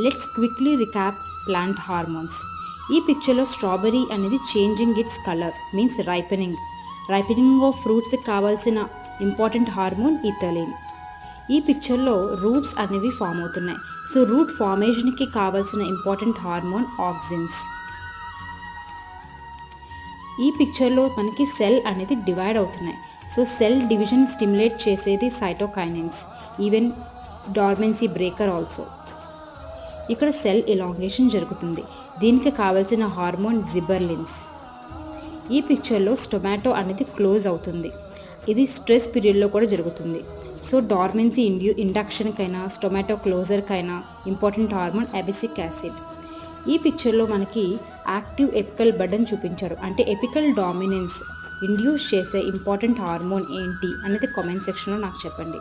Let's quickly recap plant hormones. ఈ పిక్చర్లో strawberry అనేది changing its colour means ripening of ఫ్రూట్స్కి కావాల్సిన ఇంపార్టెంట్ హార్మోన్ ఈథలిన్. ఈ పిక్చర్లో రూట్స్ అనేవి ఫామ్ అవుతున్నాయి. సో రూట్ ఫార్మేషన్కి కావాల్సిన ఇంపార్టెంట్ హార్మోన్ ఆక్సిన్స్. ఈ పిక్చర్లో మనకి సెల్ అనేది డివైడ్ అవుతున్నాయి. సో సెల్ డివిజన్ స్టిమ్యులేట్ చేసేది cytokinins, even dormancy breaker also. ఇక్కడ సెల్ ఎలాంగేషన్ జరుగుతుంది. దీనికి కావాల్సిన హార్మోన్ జిబర్లిన్స్. ఈ పిక్చర్లో స్టొమాటో అనేది క్లోజ్ అవుతుంది. ఇది స్ట్రెస్ పీరియడ్లో కూడా జరుగుతుంది. సో డార్మెన్సీ ఇండక్షన్కైనా స్టొమాటో క్లోజర్కైనా ఇంపార్టెంట్ హార్మోన్ అబిసిక్ యాసిడ్. ఈ పిక్చర్లో మనకి యాక్టివ్ ఎపికల్ బటన్ చూపించారు. అంటే ఎపికల్ డామినెన్స్ ఇండ్యూస్ చేసే ఇంపార్టెంట్ హార్మోన్ ఏంటి అనేది కామెంట్ సెక్షన్లో నాకు చెప్పండి.